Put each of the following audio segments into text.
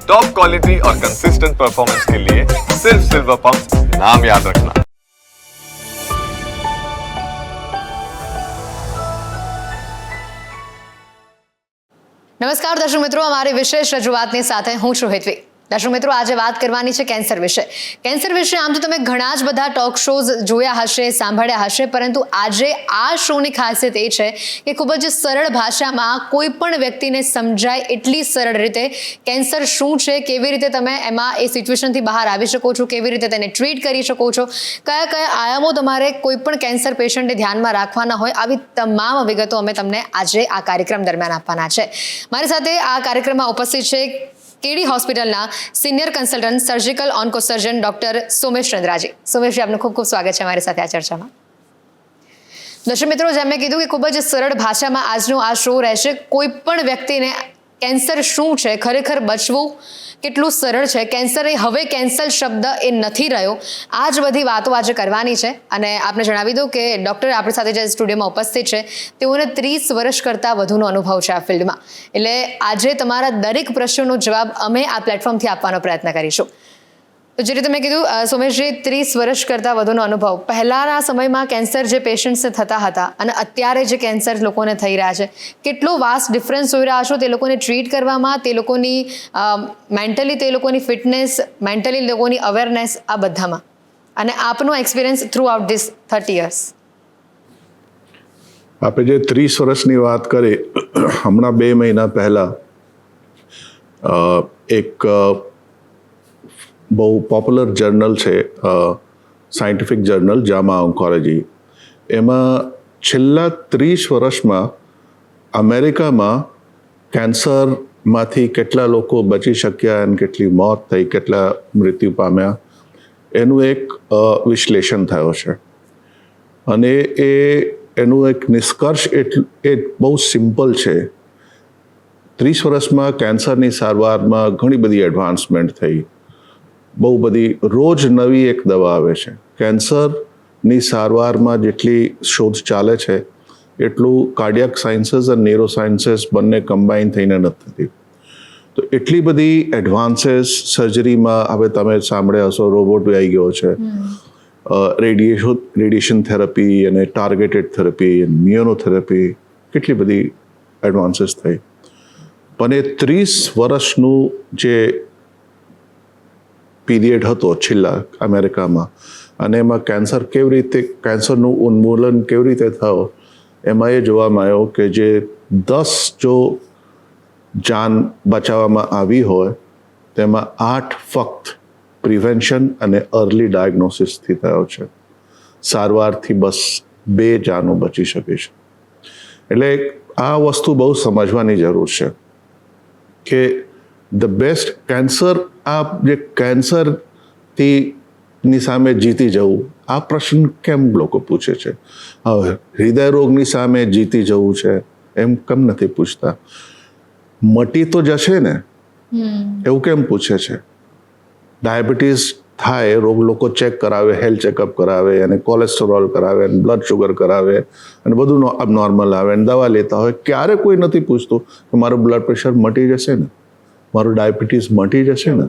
Top quality और consistent performance के लिए सिर्फ सिल्वर पंप नाम याद रखना। નમસ્કાર દર્શક મિત્રો, અમારી વિશેષ રજૂઆતની સાથે હું છું હેતવી. દર્શક મિત્રો, આજે વાત કરવાની છે કેન્સર વિશે. કેન્સર વિશે આમ તો તમે ઘણા જ બધા ટોક શોઝ જોયા હશે, સાંભળ્યા હશે, પરંતુ આજે આ શોની ખાસિયત એ છે કે ખૂબ જ સરળ ભાષામાં કોઈ પણ વ્યક્તિને સમજાય એટલી સરળ રીતે કેન્સર શું છે, કેવી રીતે તમે એમાં એ સિચ્યુએશનથી બહાર આવી શકો છો, કેવી રીતે તેને ટ્રીટ કરી શકો છો, કયા કયા આયામો તમારે કોઈ પણ કેન્સર પેશન્ટને ધ્યાનમાં રાખવાના હોય, આવી તમામ વિગતો અમે તમને આજે આ કાર્યક્રમ દરમિયાન આપવાના છે. મારી સાથે આ કાર્યક્રમમાં ઉપસ્થિત છે કેડી હોસ્પિટલના senior consultant surgical ઓન્કોસર્જન doctor Somesh ચંદ્રાજી. સોમેશજી, આપનું ખૂબ ખૂબ સ્વાગત છે અમારી સાથે આ ચર્ચામાં. દર્શક મિત્રો, જેમ મેં કીધું કે ખૂબ જ સરળ ભાષામાં આજનો આ શો રહેશે. કોઈ પણ વ્યક્તિને કેન્સર શું છે, ખરેખર બચવું કેટલું સરળ છે, કેન્સર એ હવે કેન્સર શબ્દ એ નથી રહ્યો, આ જ બધી વાતો આજે કરવાની છે. અને આપને જણાવી દઉં કે ડૉક્ટર આપણી સાથે જે સ્ટુડિયોમાં ઉપસ્થિત છે તેઓને 30 વર્ષ કરતાં વધુનો અનુભવ છે આ ફિલ્ડમાં. એટલે આજે તમારા દરેક પ્રશ્નોનો જવાબ અમે આ પ્લેટફોર્મથી આપવાનો પ્રયત્ન કરીશું. તો જે રીતે મેં કીધું, સોમેશજી, 30 વર્ષ કરતાં વધુનો અનુભવ. પહેલાંના સમયમાં કેન્સર જે પેશન્ટ્સને થતા હતા અને અત્યારે જે કેન્સર લોકોને થઈ રહ્યા છે, કેટલો વાસ્ટ ડિફરન્સ જોઈ રહ્યા છો તે લોકોને ટ્રીટ કરવામાં, તે લોકોની મેન્ટલી, તે લોકોની ફિટનેસ, મેન્ટલી લોકોની અવેરનેસ, આ બધામાં, અને આપનો experience through out this 30 years. આપણે જે 30 વર્ષની વાત કરી, હમણાં 2 મહિના પહેલાં એક બહુ પોપ્યુલર જર્નલ છે, સાયન્ટિફિક જર્નલ જામા ઓન્કોલોજી, એમાં છેલ્લા 30 વર્ષમાં અમેરિકામાં કેન્સરમાંથી કેટલા લોકો બચી શક્યા અને કેટલી મોત થઈ, કેટલા મૃત્યુ પામ્યા, એનું એક વિશ્લેષણ થયો છે. અને એનું એક નિષ્કર્ષ એ બહુ સિમ્પલ છે. 30 વર્ષમાં કેન્સરની સારવારમાં ઘણી બધી એડવાન્સમેન્ટ થઈ, બહુ બધી, રોજ નવી એક દવા આવે છે. કેન્સરની સારવારમાં જેટલી શોધ ચાલે છે એટલું કાર્ડિયાક સાયન્સીસ અને ન્યુરો સાયન્સીસ બંને કમ્બાઈન થઈને નથી થતી. તો એટલી બધી એડવાન્સીસ સર્જરીમાં, હવે તમે સાંભળ્યા હશો, રોબોટ આવી ગયો છે, રેડિયેશન થેરપી અને ટાર્ગેટેડ થેરપી, મ્યુનોથેરપી, કેટલી બધી એડવાન્સીસ થઈ. પણ એ 30 વર્ષનું જે પીરિયડ હતો છેલ્લા અમેરિકામાં, અને એમાં કેન્સરનું ઉન્મૂલન કેવી રીતે થયો, એમાં એ જોવામાં આવ્યો કે જે 10 જો જાન બચાવવામાં આવી હોય તેમાં 8 ફક્ત પ્રિવેન્શન અને અર્લી ડાયગ્નોસિસથી થયો છે. સારવારથી બસ 2 જાનો બચી શકે છે. એટલે આ વસ્તુ બહુ સમજવાની જરૂર છે કે ધ બેસ્ટ કેન્સર, આ જે કેન્સરથી ની સામે જીતી જવું, આ પ્રશ્ન કેમ લોકો પૂછે છે? હવે હૃદય રોગની સામે જીતી જવું છે એમ કેમ નથી પૂછતા? મટી તો જશે ને, એવું કેમ પૂછે છે? ડાયાબિટીસ થાય, રોગ લોકો ચેક કરાવે, હેલ્થ ચેકઅપ કરાવે, અને કોલેસ્ટેરોલ કરાવે, અને બ્લડ શુગર કરાવે, અને બધું અબનોર્મલ આવે, અને દવા લેતા હોય. ક્યારે કોઈ નથી પૂછતું કે મારું બ્લડ પ્રેશર મટી જશે ને, મારું ડાયાબિટીસ મટી જશે ને?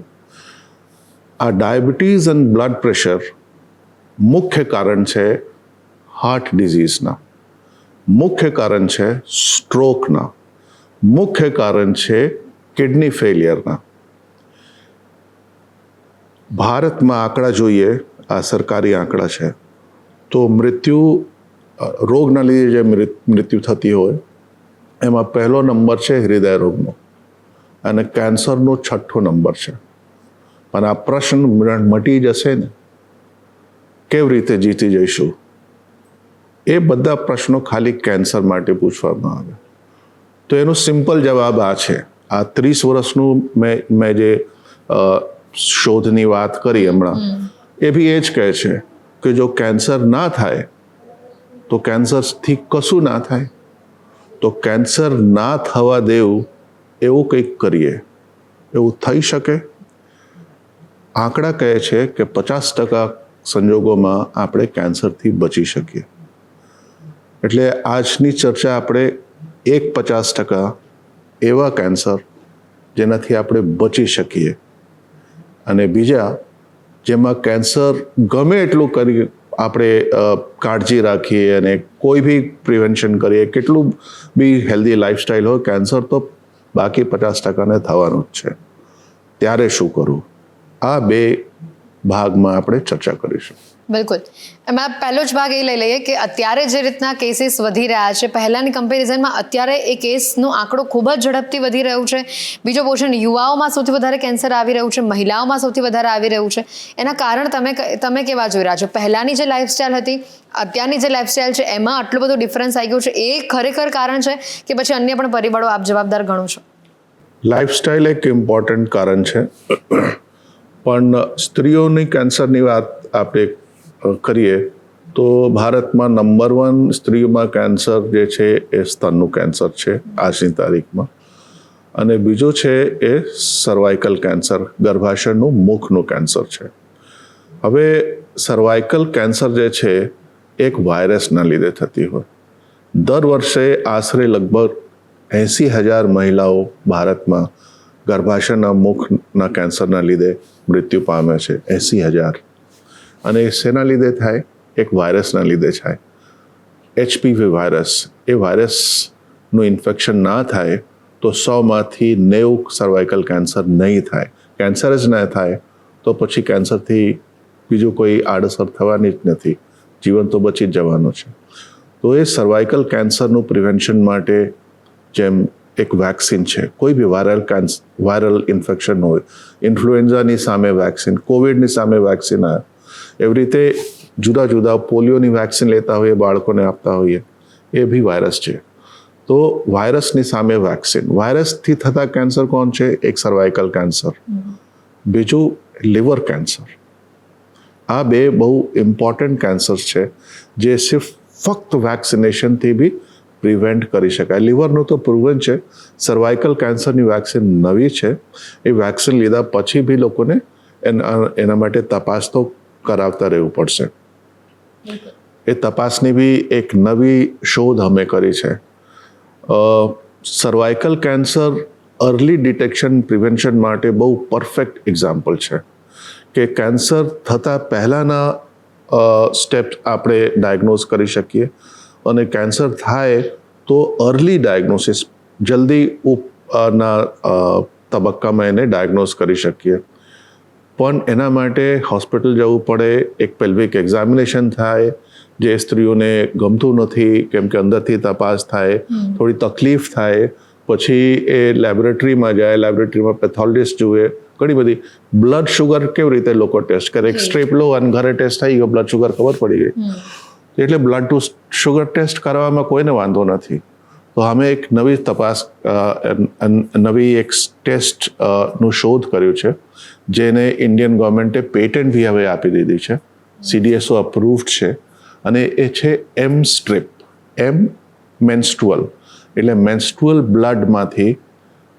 આ ડાયાબિટીસ અને બ્લડ પ્રેશર મુખ્ય કારણ છે હાર્ટ ડિઝીઝના, મુખ્ય કારણ છે સ્ટ્રોકના, મુખ્ય કારણ છે કિડની ફેલિયરના. ભારતમાં આંકડા જોઈએ, આ સરકારી આંકડા છે, તો રોગના લીધે જે મૃત્યુ થતી હોય એમાં પહેલો નંબર છે હૃદય રોગનો, અને કેન્સરનો 6થો નંબર છે. પણ આ પ્રશ્ન મટી જશે ને, કેવી રીતે જીતી જઈશું, એ બધા પ્રશ્નો ખાલી કેન્સર માટે પૂછવામાં આવે. તો એનો સિમ્પલ જવાબ આ છે. આ 30 વર્ષનું મેં જે શોધની વાત કરી હમણાં, એ બી એ જ કહે છે કે જો કેન્સર ના થાય તો કેન્સરથી કશું ના થાય, તો કેન્સર ના થવા દેવું, એવું કંઈક કરીએ. એવું થઈ શકે? આંકડા કહે છે કે 50% સંજોગોમાં આપણે કેન્સરથી બચી શકીએ. એટલે આજની ચર્ચા આપણે 50% એવા કેન્સર જેનાથી આપણે બચી શકીએ, અને બીજા જેમાં કેન્સર ગમે એટલું કરી આપણે કાળજી રાખીએ અને કોઈ બી પ્રિવેન્શન કરીએ, કેટલું બી હેલ્ધી લાઈફસ્ટાઈલ હોય, કેન્સર તો બાકી 50% થવાનું જ છે. ત્યારે શું કરવું, આ 2 ભાગમાં આપણે ચર્ચા કરીશું. બિલકુલ. એમાં પહેલો જ ભાગ એ લઈ લઈએ કે અત્યારે જે રીતના કેસીસ વધી રહ્યા છે, પહેલાંની કમ્પેરિઝનમાં અત્યારે એ કેસનો આંકડો ખૂબ જ ઝડપથી વધી રહ્યું છે. બીજો પોર્શન, યુવાઓમાં સૌથી વધારે કેન્સર આવી રહ્યું છે, મહિલાઓમાં સૌથી વધારે આવી રહ્યું છે. એના કારણ તમે કેવા જોઈ રહ્યા છો? પહેલાંની જે લાઈફસ્ટાઈલ હતી, અત્યારની જે લાઈફસ્ટાઈલ છે, એમાં આટલો બધો ડિફરન્સ આવી ગયો છે, એ ખરેખર કારણ છે કે પછી અન્ય પણ પરિબળો આપ જવાબદાર ગણો છો? લાઈફસ્ટાઈલ એક ઇમ્પોર્ટન્ટ કારણ છે, પણ સ્ત્રીઓની કેન્સરની વાત આપણે કરીએ તો ભારતમાં નંબર 1 સ્ત્રીઓમાં કેન્સર જે છે એ સ્તનનું કેન્સર છે આજની તારીખમાં, અને બીજું છે એ સર્વાઇકલ કેન્સર, ગર્ભાશયનું મુખનું કેન્સર છે. હવે સર્વાઇકલ કેન્સર જે છે એક વાયરસના લીધે થતી હોય. દર વર્ષે આશરે લગભગ 80,000 મહિલાઓ ભારતમાં ગર્ભાશયના મુખના કેન્સરના લીધે મૃત્યુ પામે છે. 80,000. અને શેના લીધે થાય? એક વાયરસના લીધે થાય, HPV વાયરસ. એ વાયરસનું ઇન્ફેક્શન ના થાય તો 100માંથી 90 સર્વાઇકલ કેન્સર નહીં થાય. કેન્સર જ ના થાય તો પછી કેન્સરથી બીજું કોઈ આડઅસર થવાની જ નથી, જીવન તો બચી જ જવાનું છે. તો એ સર્વાઇકલ કેન્સરનું પ્રિવેન્શન માટે જેમ એક વેક્સિન છે, કોઈ બી વાયરલ ઇન્ફેક્શન હોય, ઇન્ફ્લુએન્ઝાની સામે વેક્સિન, કોવિડની સામે વેક્સિન આવે, એવી રીતે જુદા જુદા પોલિયોની વેક્સિન લેતા હોઈએ, બાળકોને આપતા હોઈએ, એ બી વાયરસ છે. તો વાયરસની સામે વેક્સિન. વાયરસથી થતા કેન્સર કોણ છે? એક સર્વાઇકલ કેન્સર, બીજું લિવર કેન્સર. આ 2 બહુ ઇમ્પોર્ટન્ટ કેન્સર છે જે ફક્ત વેક્સિનેશનથી બી પ્રિવેન્ટ કરી શકાય. લિવરનું તો પ્રૂવન છે, સર્વાઇકલ કેન્સરની વેક્સિન નવી છે. એ વેક્સિન લીધા પછી બી લોકોને એના માટે તપાસ તો કરાવતા રહેવું પડશે. એ તપાસની બી એક નવી શોધ અમે કરી છે. Cervical cancer early detection prevention માટે બહુ પરફેક્ટ એક્ઝામ્પલ છે કે કેન્સર થતાં પહેલાંના સ્ટેપ્સ આપણે ડાયગ્નોઝ કરી શકીએ, અને કેન્સર થાય તો અર્લી ડાયગ્નોસિસ, જલ્દી ના તબક્કામાં એને ડાયગ્નોઝ કરી શકીએ. પણ એના માટે હોસ્પિટલ જવું પડે, એક પેલ્વિક એક્ઝામિનેશન થાય, જે સ્ત્રીઓને ગમતું નથી કેમ કે અંદરથી તપાસ થાય, થોડી તકલીફ થાય, પછી એ લેબોરેટરીમાં જાય, લેબોરેટરીમાં પેથોલોજીસ્ટ જુએ, ઘણી બધી. બ્લડ શુગર કેવી રીતે લોકો ટેસ્ટ કરે? એક સ્ટ્રીપ લો અને ઘરે ટેસ્ટ થઈ ગયો, બ્લડ શુગર ખબર પડી ગઈ. એટલે બ્લડ ટુ શુગર ટેસ્ટ કરવામાં કોઈને વાંધો નથી. તો અમે એક નવી તપાસ, નવી એક ટેસ્ટનું શોધ કર્યું છે, જેને ઇન્ડિયન ગવર્મેન્ટે પેટન્ટ બી હવે આપી દીધી છે, CDSO અપ્રૂવ્ડ છે, અને એ છે M-સ્ટ્રીપ. મેન્સ્ટ્રુઅલ, એટલે મેન્સ્ટ્રુઅલ બ્લડમાંથી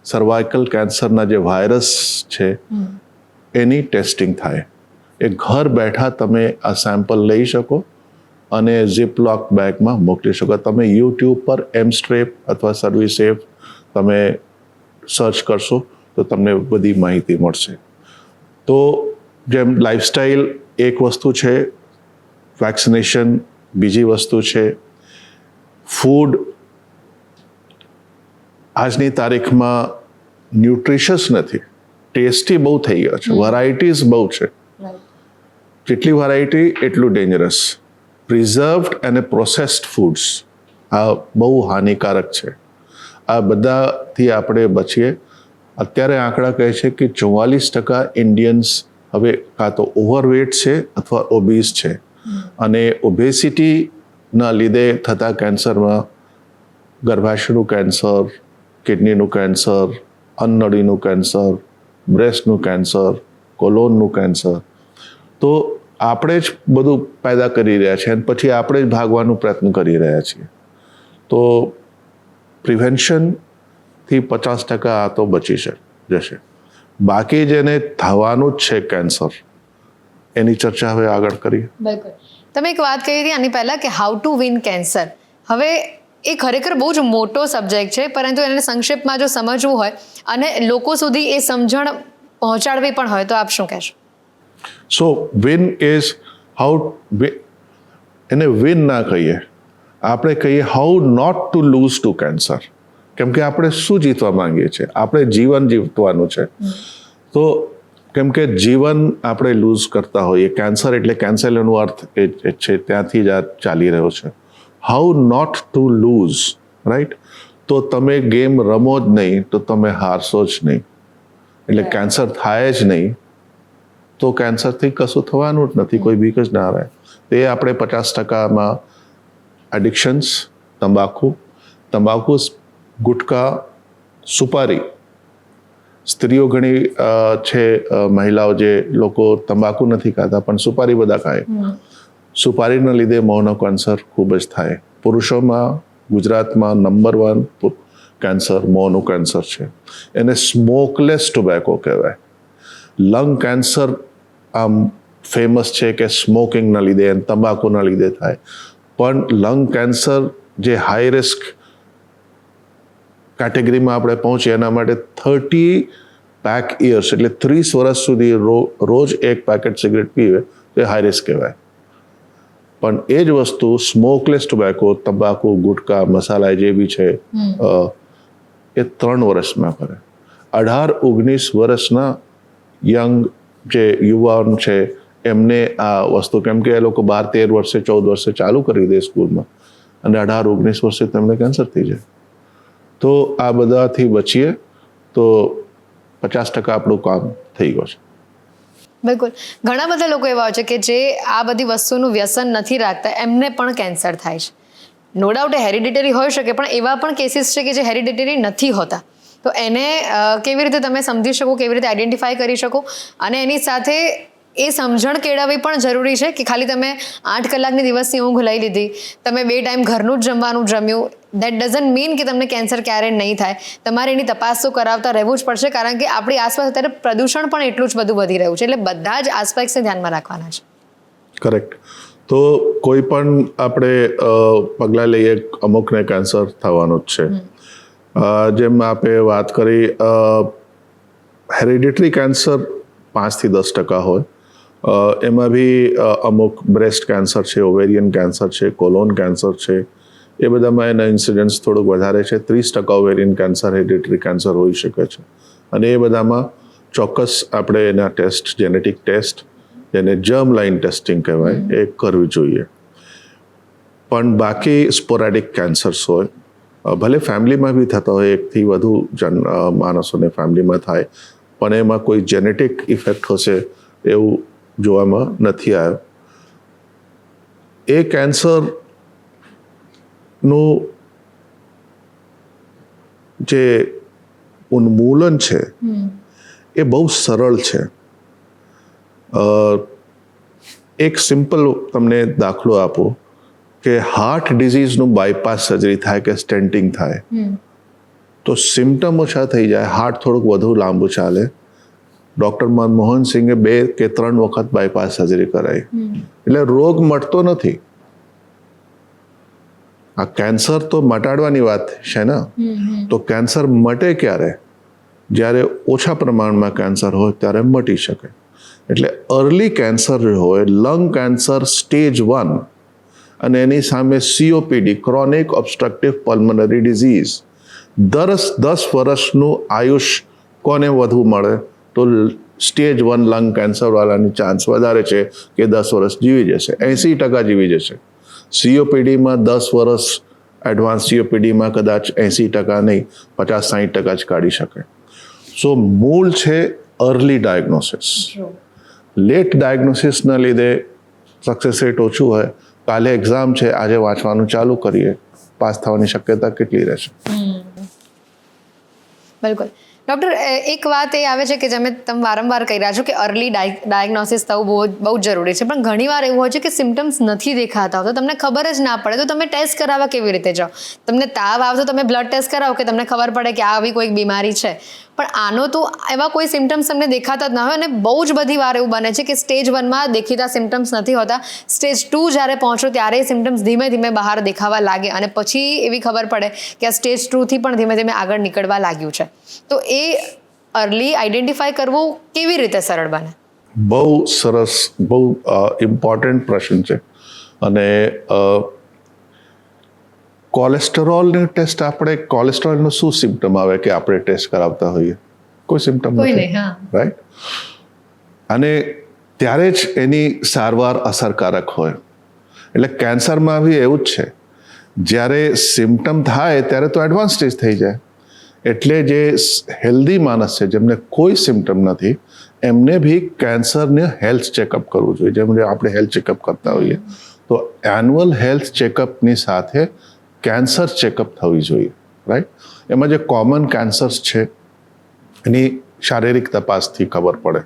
સર્વાઇકલ કેન્સરના જે વાયરસ છે એની ટેસ્ટિંગ થાય. એ ઘર બેઠા તમે આ સેમ્પલ લઈ શકો અને ઝીપલોક બેગમાં મોકલી શકો. તમે યુટ્યુબ પર M-સ્ટ્રીપ અથવા સર્વિસેફ તમે સર્ચ કરશો તો તમને બધી માહિતી મળશે. તો જેમ લાઈફસ્ટાઈલ એક વસ્તુ છે, વેક્સિનેશન બીજી વસ્તુ છે, ફૂડ આજની તારીખમાં ન્યુટ્રિશિયસ નથી, ટેસ્ટી બહુ થઈ ગયા છે, વેરાયટીઝ બહુ છે. જેટલી વેરાયટી એટલું ડેન્જરસ. પ્રિઝર્વડ અને પ્રોસેસ્ડ ફૂડ્સ આ બહુ હાનિકારક છે. આ બધાથી આપણે બચીએ. અત્યારે આંકડા કહે છે કે 44% ઇન્ડિયન્સ હવે કાં તો ઓવરવેટ છે અથવા ઓબીસ છે, અને ઓબેસિટીના લીધે થતા કેન્સરમાં ગર્ભાશયનું કેન્સર, કિડનીનું કેન્સર, અન્નનળીનું કેન્સર, બ્રેસ્ટનું કેન્સર, કોલોનનું કેન્સર. તો આપણે જ બધું પેદા કરી રહ્યા છીએ અને પછી આપણે જ ભાગવાનો પ્રયત્ન કરી રહ્યા છીએ. તો પ્રિવેન્શનથી 50% આ તો બચી જશે. બાકી જેને થવાનું જ છે કેન્સર, એની ચર્ચા હવે આગળ કરીએ. બિલકુલ. તમે એક વાત કહી હતી આની પહેલાં કે હાઉ ટુ વિન કેન્સર. હવે એ ખરેખર બહુ જ મોટો સબ્જેક્ટ છે, પરંતુ એને સંક્ષેપમાં જો સમજવું હોય અને લોકો સુધી એ સમજણ પહોંચાડવી પણ હોય તો આપ શું કહેશો? સો વિન ઇઝ હાઉ, એને વિન ના કહીએ, આપણે કહીએ how not to lose to cancer. કેમ કે આપણે શું જીતવા માંગીએ છીએ? આપણે જીવન જીવવાનું છે. તો કેમ કે જીવન આપણે લૂઝ કરતા હોઈએ, કેન્સર એટલે કેન્સરનો અર્થ એ છે, ત્યાંથી જ આ ચાલી રહ્યો છે. How not to lose, right? તો તમે ગેમ રમો જ નહીં તો તમે હારશો જ નહીં, એટલે કેન્સર થાય જ નહીં. તો કેન્સરથી કશું થવાનું જ નથી, કોઈ બીક જ ના રહે. તે આપણે 50%માં એડિક્શન્સ, તંબાકુ, ગુટકા, સુપારી. સ્ત્રીઓ ઘણી છે, મહિલાઓ જે લોકો તંબાકુ નથી ખાતા પણ સુપારી બધા ખાય. સુપારીના લીધે મોંનો કેન્સર ખૂબ જ થાય. પુરુષોમાં ગુજરાતમાં નંબર 1 કેન્સર મોંનું કેન્સર છે. એને સ્મોકલેસ ટોબેકો કહેવાય. લંગ કેન્સર આમ ફેમસ છે કે સ્મોકિંગના લીધે અને તંબાકુના લીધે થાય, પણ લંગ કેન્સર જે હાઈ રિસ્ક કેટેગરીમાં આપણે પહોંચીએ એના માટે 30 પેક યર્સ એટલે 30 વર્ષ સુધી રોજ એક પેકેટ સિગરેટ પીવે તો એ હાઈ રિસ્ક કહેવાય. પણ એ જ વસ્તુ સ્મોકલેસ ટોબેકો, તંબાકુ, ગુટકા, મસાલા જે બી છે એ 3 વર્ષમાં કરે. 18-19 વર્ષના યંગ જે યુવાન છે એમને આ વસ્તુ, કેમ કે એ લોકો 12-13 વર્ષે 14 વર્ષે ચાલુ કરી દે સ્કૂલમાં અને 18-19 વર્ષે તેમને કેન્સર થઈ જાય. તો આ બધાથી બચીએ તો 50% આપણું કામ થઈ ગયું છે. બિલકુલ. ઘણા બધા લોકો એવા હોય છે કે જે આ બધી વસ્તુનું વ્યસન નથી રાખતા, એમને પણ કેન્સર થાય છે. નો ડાઉટ એ હેરિડિટરી હોઈ શકે, પણ એવા પણ કેસીસ છે કે જે હેરિડિટરી નથી હોતા. તો એને કેવી રીતે તમે સમજી શકો, કેવી રીતે આઈડેન્ટિફાઈ કરી શકો, અને એની સાથે એ સમજણ કેળવવી પણ જરૂરી છે કે ખાલી તમે 8 કલાકની દિવસની ઊંઘ લઈ લીધી, તમે 2 ટાઈમ ઘરનું જ જમવાનું જમ્યું, દેટ ડઝન્ટ મીન કે તમને કેન્સર ક્યારે નહીં થાય. તમારે એની તપાસ તો કરાવતા રહેવું જ પડશે, કારણ કે આપણી આસપાસ અત્યારે પ્રદૂષણ પણ એટલું જ બધું વધી રહ્યું છે, એટલે બધા જ આસ્પેક્ટ્સને ધ્યાનમાં રાખવાના છે. કરેક્ટ. તો કોઈ પણ આપણે પગલાં લઈએ, અમુકને કેન્સર થવાનું જ છે. જેમ આપણે વાત કરી, હેરિડિટરી કેન્સર 5-10% હોય. એમાં બી અમુક બ્રેસ્ટ કેન્સર છે, ઓવેરિયન કેન્સર છે, કોલોન કેન્સર છે, એ બધામાં એના ઇન્સિડન્સ થોડુંક વધારે છે. 30% ઓવેરિયન કેન્સર હેરિડિટરી કેન્સર હોઈ શકે છે. અને એ બધામાં ચોક્કસ આપણે એના ટેસ્ટ, જેનેટિક ટેસ્ટ, જેને જર્મ લાઇન ટેસ્ટિંગ કહેવાય, એ કરવી જોઈએ. પણ બાકી સ્પોરેડિક કેન્સર્સ હોય, ભલે ફેમિલીમાં બી થતા હોય, 1થી વધુ માણસોને ફેમિલીમાં થાય, પણ એમાં કોઈ જેનેટિક ઇફેક્ટ હશે એવું જોવામાં નથી આવ્યો. એ કેન્સરનું જે ઉન્મૂલન છે એ બહુ સરળ છે. એક સિમ્પલ તમને દાખલો આપો કે હાર્ટ ડિઝીઝનું બાયપાસ સર્જરી થાય કે સ્ટેન્ટિંગ થાય તો સિમ્ટમ ઓછા થઈ જાય, હાર્ટ થોડુંક વધુ લાંબુ ચાલે. ડૉક્ટર મનમોહન સિંઘે 2 કે 3 વખત બાયપાસ સર્જરી કરાવી, એટલે રોગ મટતો નથી. આ કેન્સર તો મટાડવાની વાત છે ને. તો કેન્સર મટે ક્યારે? જ્યારે ઓછા પ્રમાણમાં કેન્સર હોય ત્યારે મટી શકે. એટલે અર્લી કેન્સર હોય, લંગ કેન્સર સ્ટેજ 1, અને એની સામે COPD, ક્રોનિક ઓબ્સ્ટ્રક્ટિવ પલ્મનરી ડિઝીઝ. 10 વર્ષનું આયુષ કોને વધુ મળે? તો સ્ટેજ 1 લંગ કેન્સર વાળાની ચાન્સ વધારે છે કે 10 વર્ષ જીવી જશે, 80% જીવી જશે. COPDમાં 10 વર્ષ, એડવાન્સ COPDમાં કદાચ 80% નહીં, 50-60% જ કાઢી શકે. સો મૂળ છે અર્લી ડાયગ્નોસિસ. લેટ ડાયગ્નોસિસના લીધે સક્સેસ રેટ ઓછું હોય. કાલે એક્ઝામ છે, આજે વાંચવાનું ચાલુ કરીએ, પાસ થવાની શક્યતા કેટલી રહેશે? બિલકુલ. ડૉક્ટર, એક વાત એ આવે છે કે તમે વારંવાર કહી રહ્યા છો કે અર્લી ડાયગ્નોસિસ થવું બહુ જ જરૂરી છે, પણ ઘણીવાર એવું હોય છે કે સિમ્ટમ્સ નથી દેખાતા હોતા, તમને ખબર જ ના પડે, તો તમે ટેસ્ટ કરાવવા કેવી રીતે જાઓ? તમને તાવ આવે તો તમે બ્લડ ટેસ્ટ કરાવો કે તમને ખબર પડે કે આવી કોઈ બીમારી છે, પણ આનો તો એવા કોઈ સિમ્ટમ્સ તમને દેખાતા જ ના હોય, અને બહુ જ બધી વાર એવું બને છે કે સ્ટેજ 1માં દેખીતા સિમ્ટમ્સ નથી હોતા, સ્ટેજ 2 જ્યારે પહોંચો ત્યારે એ સિમ્ટમ્સ ધીમે ધીમે બહાર દેખાવા લાગે અને પછી એવી ખબર પડે કે આ સ્ટેજ 2થી પણ ધીમે ધીમે આગળ નીકળવા લાગ્યું છે. તો એ અર્લી આઈડેન્ટિફાઈ કરવું કેવી રીતે સરળ બને? બહુ સરસ, બહુ ઇમ્પોર્ટન્ટ પ્રશ્ન છે. અને કોલેસ્ટેરોલનું ટેસ્ટ, આપણે કોલેસ્ટેરોલનું શું સિમ્ટમ આવે કે આપણે ટેસ્ટ કરાવતા હોઈએ? કોઈ સિમ્ટમ નથી, રાઈટ? અને ત્યારે જ એની સારવાર અસરકારક હોય. એટલે કેન્સરમાં બી એવું જ છે, જ્યારે સિમ્ટમ થાય ત્યારે તો એડવાન્સ સ્ટેજ થઈ જાય. એટલે જે હેલ્ધી માણસ છે, જેમને કોઈ સિમ્ટમ નથી, એમને બી કેન્સરને હેલ્થ ચેકઅપ કરવું જોઈએ, જેમ આપણે હેલ્થ ચેકઅપ કરતા હોઈએ. તો એન્યુઅલ હેલ્થ ચેકઅપની સાથે કેન્સર ચેકઅપ થવી જોઈએ, રાઈટ? એમાં જે કોમન કેન્સર્સ છે એની શારીરિક તપાસથી ખબર પડે.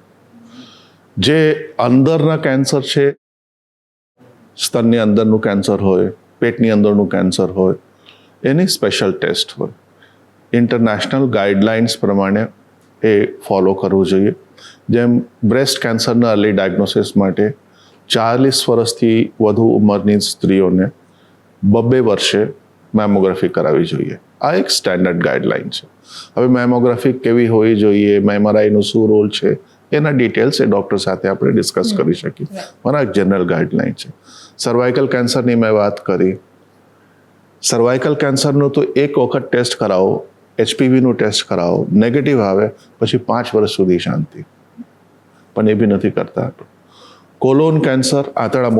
જે અંદરના કેન્સર છે, સ્તનની અંદરનું કેન્સર હોય, પેટની અંદરનું કેન્સર હોય, એની સ્પેશિયલ ટેસ્ટ હોય. ઇન્ટરનેશનલ ગાઈડલાઇન્સ પ્રમાણે એ ફોલો કરવું જોઈએ. જેમ બ્રેસ્ટ કેન્સરના અર્લી ડાયગ્નોસિસ માટે 40 વર્ષથી વધુ ઉંમરની સ્ત્રીઓને 2 વર્ષે મેમોગ્રાફી કરાવવી જોઈએ. આ એક સ્ટેન્ડર્ડ ગાઈડલાઇન છે. હવે મેમોગ્રાફી કેવી હોવી જોઈએ, એમઆરઆઈનો શું રોલ છે, એના ડિટેલ્સ એ ડૉક્ટર સાથે આપણે ડિસ્કસ કરી શકીએ. મારા એક જનરલ ગાઈડલાઇન છે. સર્વાઇકલ કેન્સરની મેં વાત કરી. સર્વાઇકલ કેન્સરનું તો એક વખત ટેસ્ટ કરાવો, HPVનું ટેસ્ટ કરાવો, નેગેટિવ આવે પછી 5 વર્ષ સુધી શાંતિ, પણ એ બી નથી કરતા. કોલોન કેન્સર,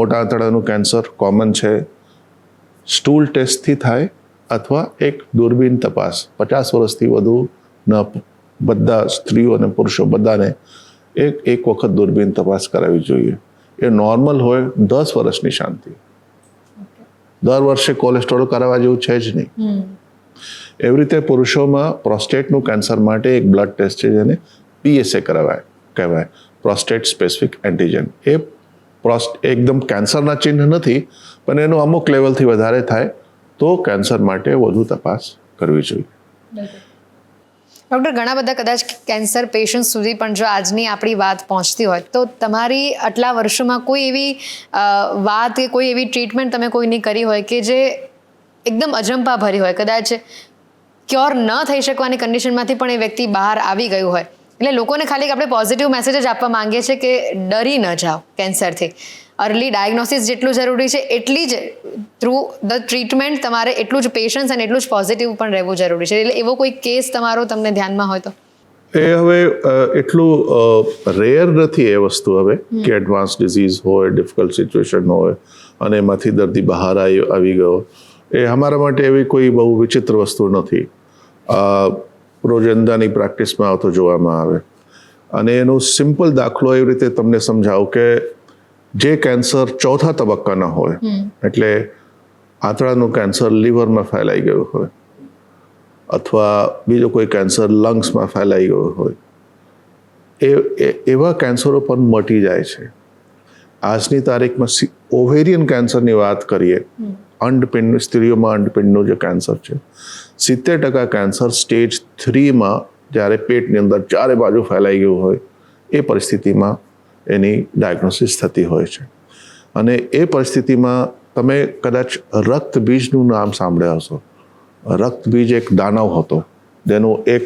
મોટા આંતરડાનું કેન્સર કોમન છે. સ્ટૂલ ટેસ્ટથી થાય અથવા એક દૂરબીન તપાસ 50 વર્ષથી વધુના બધા સ્ત્રીઓ અને પુરુષો બધાને એક વખત દૂરબીન તપાસ કરાવવી જોઈએ. એ નોર્મલ હોય 10 વર્ષની શાંતિ. દર વર્ષે કોલેસ્ટ્રોલ કરાવવા જેવું છે જ નહીં. એવી રીતે પુરુષોમાં પ્રોસ્ટેટનું કેન્સર માટે એક બ્લડ ટેસ્ટ છે, જેને PSA કહેવાય, પ્રોસ્ટેટ સ્પેસિફિક એન્ટીજન. એ એકદમ કેન્સરના ચિહ્ન નથી, પણ એનું અમુક લેવલથી વધારે થાય તો કેન્સર માટે વધુ તપાસ કરવી જોઈએ. ડૉક્ટર, ઘણા બધા કદાચ કેન્સર પેશન્ટ સુધી પણ જો આજની આપણી વાત પહોંચતી હોય, તો તમારી આટલા વર્ષોમાં કોઈ એવી વાત કે કોઈ એવી ટ્રીટમેન્ટ તમે કોઈની કરી હોય કે જે એકદમ અજંપા ભરી હોય, કદાચ ક્યોર ન થઈ શકવાની કન્ડિશનમાંથી પણ એ વ્યક્તિ બહાર આવી ગયું હોય? એટલે લોકોને ખાલી આપણે પોઝિટિવ મેસેજ જ આપવા માંગીએ છીએ કે ડરી ન જાઓ કેન્સરથી. અર્લી ડાયગ્નોસિસ જેટલું જરૂરી છે, એટલી જ થ્રુ ધ ટ્રીટમેન્ટ તમારે એટલું જ પેશન્સ અને એટલું જ પોઝિટિવ પણ રહેવું જરૂરી છે. એટલે એવો કોઈ કેસ તમારો તમને ધ્યાનમાં હોય તો? એ હવે એટલું રેર નથી એ વસ્તુ હવે કે એડવાન્સ ડિઝીઝ હોય, ડિફિકલ્ટ સિચ્યુએશન હોય અને એમાંથી દર્દી બહાર આવી ગયો. એ અમારા માટે એવી કોઈ બહુ વિચિત્ર વસ્તુ નથી. રોજિંદાની પ્રેક્ટિસમાં આવતો જોવામાં આવે. અને એનો સિમ્પલ દાખલો એવી રીતે તમને સમજાવું કે જે કેન્સર 4થા તબક્કાના હોય, એટલે આંતરડાનું કેન્સર લીવરમાં ફેલાઈ ગયું હોય, અથવા બીજો કોઈ કેન્સર લંગ્સમાં ફેલાઈ ગયો હોય, એવા કેન્સરો પણ મટી જાય છે. આજની તારીખમાં ઓવેરિયન કેન્સરની વાત કરીએ, અંડપિંડ, સ્ત્રીઓમાં અંડપિંડનું જે કેન્સર છે, 70% કેન્સર સ્ટેજ 3માં જ્યારે પેટની અંદર ચારે બાજુ ફેલાઈ ગયું હોય, એ પરિસ્થિતિમાં એની ડાયગ્નોસિસ થતી હોય છે. અને એ પરિસ્થિતિમાં તમે કદાચ રક્તબીજનું નામ સાંભળ્યા હશો. રક્તબીજ એક દાનવ હતો, જેનું એક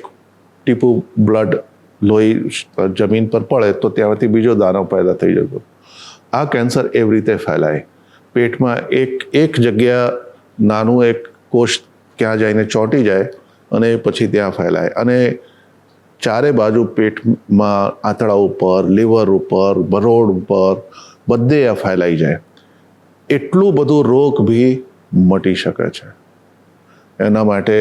ટીપું બ્લડ, લોહી જમીન પર પડે તો ત્યાંથી બીજો દાનવ પેદા થઈ જતો. આ કેન્સર એવી રીતે ફેલાય. પેટમાં એક જગ્યા નાનું એક કોષ ક્યાં જઈને ચોંટી જાય અને પછી ત્યાં ફેલાય. અને ચારે બાજુ પેટમાં, આંતરડા ઉપર, લીવર ઉપર, બરોડ ઉપર, બધે આ ફેલાઈ જાય. એટલું બધું રોગ બી મટી શકે છે. એના માટે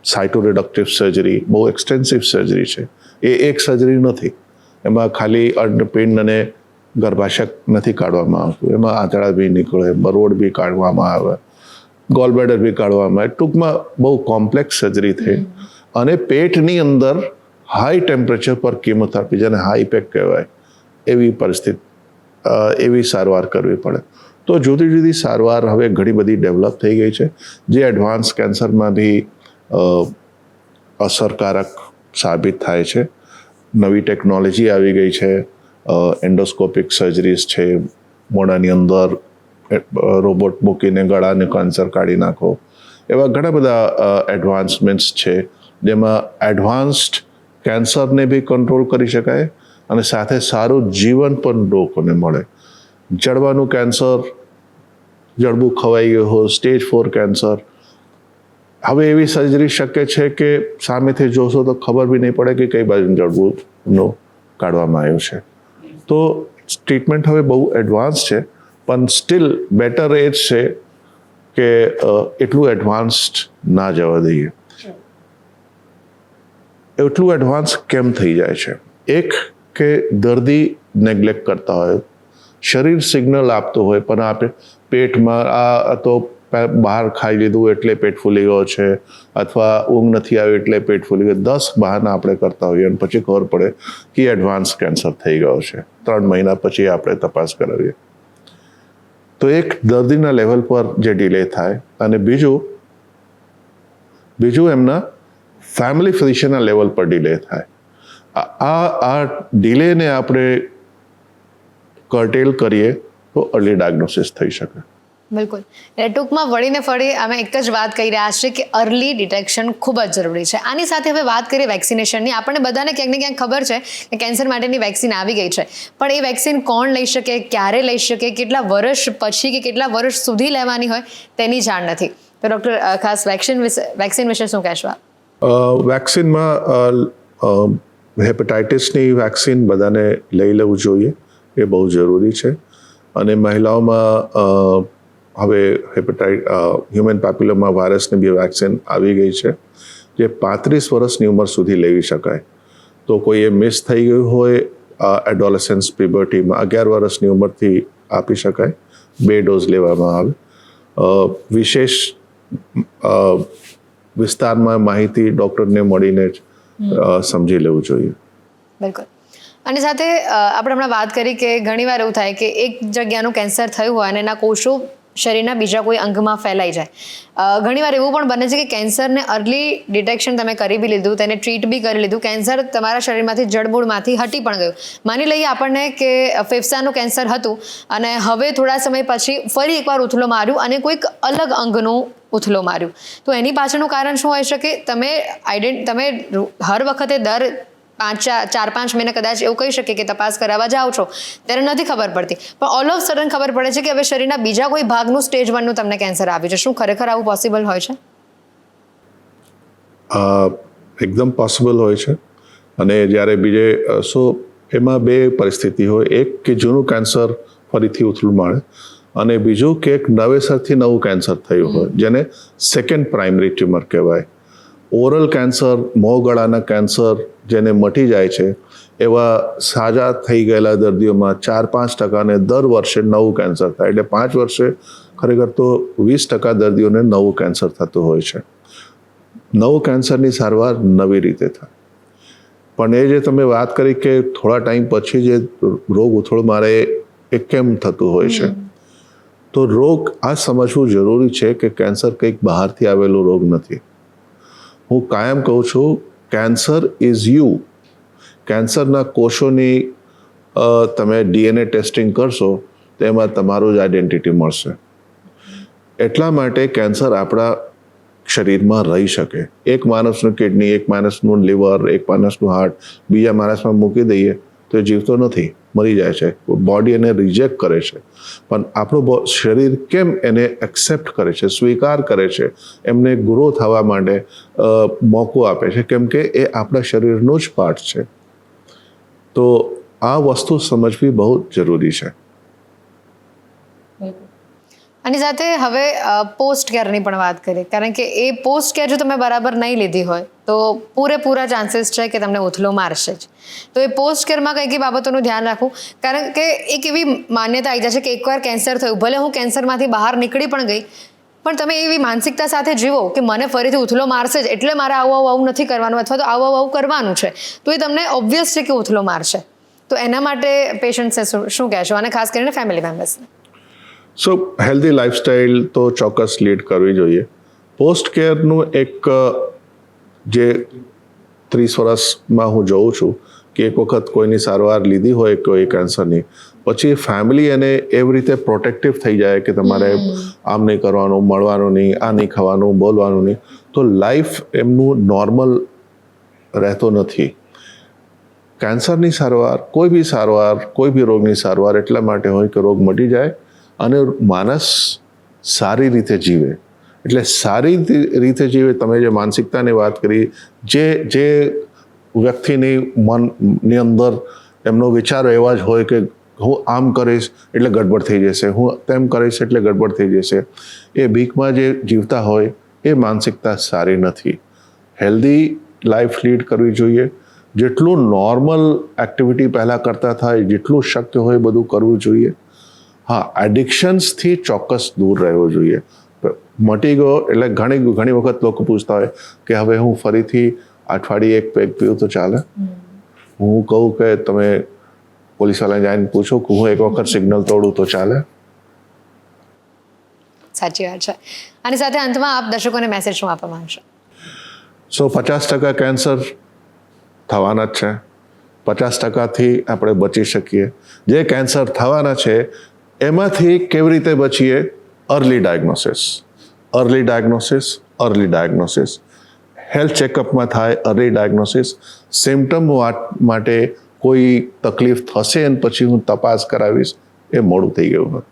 સાઇટોરિડક્ટિવ સર્જરી બહુ એક્સટેન્સિવ સર્જરી છે. એ એક સર્જરી નથી. એમાં ખાલી અંડપિંડ અને ગર્ભાશય નથી કાઢવામાં આવતું, એમાં આંતરડા બી નીકળે, બરોડ બી કાઢવામાં આવે, ગોલબ્લેડર બી કાઢવામાં આવે. ટૂંકમાં બહુ કોમ્પ્લેક્સ સર્જરી થઈ. અને પેટની અંદર હાઈ ટેમ્પરેચર પર કેમોથેરાપી, જેને હાઈ પેક કહેવાય, એવી પરિસ્થિતિ, એવી સારવાર કરવી પડે. તો જુદી જુદી સારવાર હવે ઘણી બધી ડેવલપ થઈ ગઈ છે, જે એડવાન્સ કેન્સરમાં બી અસરકારક સાબિત થાય છે. નવી ટેકનોલોજી આવી ગઈ છે, એન્ડોસ્કોપિક સર્જરીઝ છે, મોઢાની અંદર રોબોટ મૂકીને ગળાને કેન્સર કાઢી નાખો, એવા ઘણા બધા એડવાન્સમેન્ટ્સ છે જેમાં એડવાન્સ્ડ કેન્સરને બી કંટ્રોલ કરી શકાય અને સાથે સારું જીવન પણ લોકોને મળે. જડબાનું કેન્સર, જડબું ખવાઈ ગયું હોય, સ્ટેજ 4 કેન્સર, હવે એવી સર્જરી શક્ય છે કે સામેથી જોશો તો ખબર બી નહીં પડે કે કઈ બાજુ જડબુંનો કાઢવામાં આવ્યું છે. તો ટ્રીટમેન્ટ હવે બહુ એડવાન્સ છે, પણ સ્ટીલ બેટર એ જ છે કે એટલું એડવાન્સ્ડ ના જવા દઈએ. એટલું એડવાન્સ કેમ થઈ જાય છે? એક કે દર્દી નેગ્લેક્ટ કરતા હોય, શરીર સિગ્નલ આપતું હોય પણ આપણે પેટમાં આ તો બહાર ખાઈ લીધું એટલે પેટ ફૂલી ગયો છે, અથવા ઊંઘ નથી આવી એટલે પેટ ફૂલી ગયું, 10 બહાના આપણે કરતા હોઈએ અને પછી ખબર પડે કે એડવાન્સ કેન્સર થઈ ગયો છે. 3 મહિના પછી આપણે તપાસ કરાવીએ. તો એક દર્દીના લેવલ પર જે ડિલે થાય, અને બીજું એમના ફેમિલી ફિઝિશિયનના લેવલ પર ડિલે થાય. આ ડિલેને આપણે કર્ટેલ કરીએ તો અર્લી ડાયગ્નોસિસ થઈ શકે. બિલકુલ. એટલે ટૂંકમાં વળીને ફળી અમે એક જ વાત કહી રહ્યા છીએ કે અર્લી ડિટેક્શન ખૂબ જ જરૂરી છે. આની સાથે હવે વાત કરીએ વેક્સિનેશનની. આપણને બધાને ક્યાંક ને ક્યાંક ખબર છે કે કેન્સર માટેની વેક્સિન આવી ગઈ છે, પણ એ વેક્સિન કોણ લઈ શકે, ક્યારે લઈ શકે, કેટલા વર્ષ પછી કે કેટલા વર્ષ સુધી લેવાની હોય તેની જાણ નથી. તો ડૉક્ટર, ખાસ વેક્સિન વિશે શું કહેશો આપ? વેક્સિનમાં હેપેટાઇટિસની વેક્સિન બધાને લઈ લેવું જોઈએ, એ બહુ જરૂરી છે. અને મહિલાઓમાં હવે હ્યુમન પેપિલોમા વાયરસની બી વેક્સિન આવી ગઈ છે, જે 35 વર્ષની ઉંમર સુધી લેવી શકાય. તો કોઈએ મિસ થઈ ગયું હોય એડોલેસન્સ પ્યુબર્ટીમાં 11 વર્ષની ઉંમરથી આપી શકાય. 2 ડોઝ લેવામાં આવે. વિશેષ વિસ્તારમાં માહિતી ડૉક્ટરને મળીને જ સમજી લેવું જોઈએ. બિલકુલ. અને સાથે આપણે હમણાં વાત કરી કે ઘણીવાર એવું થાય કે એક જગ્યાનું કેન્સર થયું હોય અને એના કોષો શરીરના બીજા કોઈ અંગમાં ફેલાઈ જાય. ઘણીવાર એવું પણ બને છે કે કેન્સરને અર્લી ડિટેક્શન તમે કરી બી લીધું, તેને ટ્રીટ બી કરી લીધું, કેન્સર તમારા શરીરમાંથી જડમૂળમાંથી હટી પણ ગયું. માની લઈએ આપણને કે ફેફસાનું કેન્સર હતું અને હવે થોડા સમય પછી ફરી એકવાર ઉથલો માર્યું અને કોઈક અલગ અંગનું ઉથલો માર્યું, તો એની પાછળનું કારણ શું હોઈ શકે? તમે હર વખતે દર 4-5 મહિને કદાચ એવું કહી શકીએ કે તપાસ કરાવવા જાઓ છો ત્યારે નથી ખબર પડતી, પણ ઓલ ઓફ સડન ખબર પડે છે કે હવે શરીરના બીજા કોઈ ભાગનું સ્ટેજ 1 નું તમને કેન્સર આવ્યું છે. શું ખરેખર આવું પોસિબલ હોય છે? એકદમ પોસિબલ હોય છે. અને જ્યારે એમાં 2 પરિસ્થિતિ હોય. એક કે જૂનું કેન્સર ફરીથી ઉથલું મારે, અને બીજું કે એક નવેસરથી નવું કેન્સર થયું હોય, જેને સેકન્ડ પ્રાઇમરી ટ્યુમર કહેવાય. ઓરલ કેન્સર, મોં ગળાના કેન્સર જેને મટી જાય છે, એવા સાજા થઈ ગયેલા દર્દીઓમાં 4-5% દર વર્ષે નવું કેન્સર થાય. એટલે 5 વર્ષે ખરેખર તો 20% દર્દીઓને નવું કેન્સર થતું હોય છે. નવું કેન્સરની સારવાર નવી રીતે થાય. પણ એ જે તમે વાત કરી કે થોડા ટાઈમ પછી જે રોગ ઉથળ મારે એ કેમ થતું હોય છે, તો આ સમજવું જરૂરી છે કે કેન્સર કંઈક બહારથી આવેલો રોગ નથી. હું કાયમ કહું છું, કેન્સર ઇઝ યુ. કેન્સરના કોષોની તમે DNA ટેસ્ટિંગ કરશો તો એમાં તમારું જ આઈડેન્ટિટી મળશે. એટલા માટે કેન્સર આપણા શરીરમાં રહી શકે. એક માણસનું કિડની, એક માણસનું લીવર, એક માણસનું હાર્ટ બીજા માણસમાં મૂકી દઈએ તો એ જીવતો નથી, મરી જાય છે. બોડી એને રિજેક્ટ કરે છે, પણ આપણું શરીર કેમ એને એક્સેપ્ટ કરે છે, સ્વીકાર કરે છે, એમને ગ્રો થવા માટે મોકો આપે છે, કેમ કે એ આપણા શરીરનો જ પાર્ટ છે. તો આ વસ્તુ સમજવી બહુ જરૂરી છે. આની સાથે હવે પોસ્ટ કેરની પણ વાત કરીએ, કારણ કે એ પોસ્ટ કેર જો તમે બરાબર નહીં લીધી હોય તો પૂરેપૂરા ચાન્સીસ છે કે તમને ઉથલો મારશે જ. તો એ પોસ્ટ કેરમાં કઈ કઈ બાબતોનું ધ્યાન રાખવું, કારણ કે એક એવી માન્યતા આવી જાય છે કે એકવાર કેન્સર થયું, ભલે હું કેન્સરમાંથી બહાર નીકળી પણ ગઈ, પણ તમે એવી માનસિકતા સાથે જીવો કે મને ફરીથી ઉથલો મારશે જ એટલે મારે આવું નથી કરવાનું, અથવા તો આવું કરવાનું છે, તો એ તમને ઓબ્વિયસ છે કે ઉથલો મારશે. તો એના માટે પેશન્ટ્સે શું કહેશો, અને ખાસ કરીને ફેમિલી મેમ્બર્સને? હેલ્ધી લાઈફસ્ટાઈલ તો ચોક્કસ લીડ કરવી જોઈએ. પોસ્ટ કેરનું એક જે 30 વર્ષમાં હું જોઉં છું કે એક વખત કોઈની સારવાર લીધી હોય કોઈ કેન્સરની, પછી ફેમિલી એને એવી રીતે પ્રોટેક્ટિવ થઈ જાય કે તમારે આમ નહીં કરવાનું, મળવાનું નહીં, આ નહીં ખાવાનું, બોલવાનું નહીં, તો લાઈફ એમનું નોર્મલ રહેતો નથી. કેન્સરની સારવાર, કોઈ બી સારવાર, કોઈ બી રોગની સારવાર એટલા માટે હોય કે રોગ મટી જાય અને માણસ સારી રીતે જીવે. એટલે સારી રીતે જીવે, તમે જે માનસિકતાની વાત કરી, જે વ્યક્તિની મનની અંદર એમનો વિચારો એવા જ હોય કે હું આમ કરીશ એટલે ગડબડ થઈ જશે, હું તેમ કરીશ એટલે ગડબડ થઈ જશે, એ બીકમાં જે જીવતા હોય એ માનસિકતા સારી નથી. હેલ્ધી લાઈફ લીડ કરવી જોઈએ. જેટલું નોર્મલ એક્ટિવિટી પહેલાં કરતા થાય, જેટલું શક્ય હોય બધું કરવું જોઈએ. હા, એડિક્શન્સથી ચોક્કસ દૂર રહેવું જોઈએ. મટી ગયો એટલે ઘણી વખત લોકો પૂછતા હોય કે હવે હું ફરીથી અઠવાડિયે એક પેગ પીવું તો ચાલે? હું કહું કે તમે પોલીસવાળાને જઈને પૂછો કે હું એક વખત સિગ્નલ તોડું તો ચાલે? સાચી વાત છે. આની સાથે અંતમાં આપ દર્શકોને મેસેજ શું આપવા માંગશો? 50% કેન્સર થવાના જ છે. 50%થી આપણે બચી શકીએ. જે કેન્સર થવાના છે એમાંથી કેવી રીતે બચીએ? અર્લી ડાયગ્નોસિસ, હેલ્થ ચેકઅપમાં થાય અર્લી ડાયગ્નોસિસ. સિમ્ટમ માટે કોઈ તકલીફ થશે અને પછી હું તપાસ કરાવીશ, એ મોડું થઈ ગયું હોય.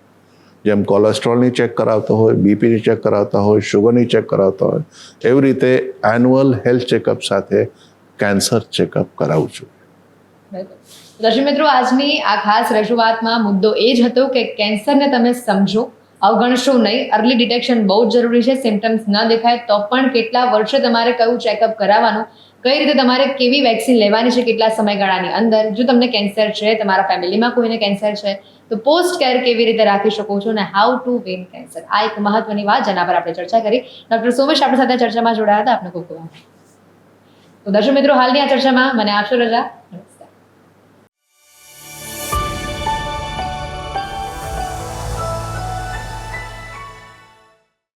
જેમ કોલેસ્ટ્રોલની ચેક કરાવતો હોય, બીપીની ચેક કરાવતા હોય, શુગરની ચેક કરાવતા હોય, એવી રીતે એન્યુઅલ હેલ્થ ચેકઅપ સાથે કેન્સર ચેકઅપ કરાવું છું. દર્શક મિત્રો, આજની આ ખાસ રજૂઆતમાં મુદ્દો એ જ હતો કે કેન્સરને તમે સમજો, અવગણશો નહીં. અર્લી ડિટેક્શન બહુ જ જરૂરી છે. સિમ્ટમ્સ ન દેખાય તો પણ કેટલા વર્ષે તમારે કયું ચેકઅપ કરાવવાનું, કઈ રીતે તમારે કેવી વેક્સિન લેવાની છે, કેટલા સમયગાળાની અંદર. જો તમને કેન્સર છે, તમારા ફેમિલીમાં કોઈને કેન્સર છે, તો પોસ્ટ કેર કેવી રીતે રાખી શકો છો અને હાઉ ટુ વિન કેન્સર, આ એક મહત્વની વાત જેના પર આપણે ચર્ચા કરી. ડોક્ટર સોમેશ આપણી સાથે ચર્ચામાં જોડાયા હતા. આપને ખૂબ ખૂબ આભાર. તો દર્શક મિત્રો, હાલની આ ચર્ચામાં મને આપશો રજા.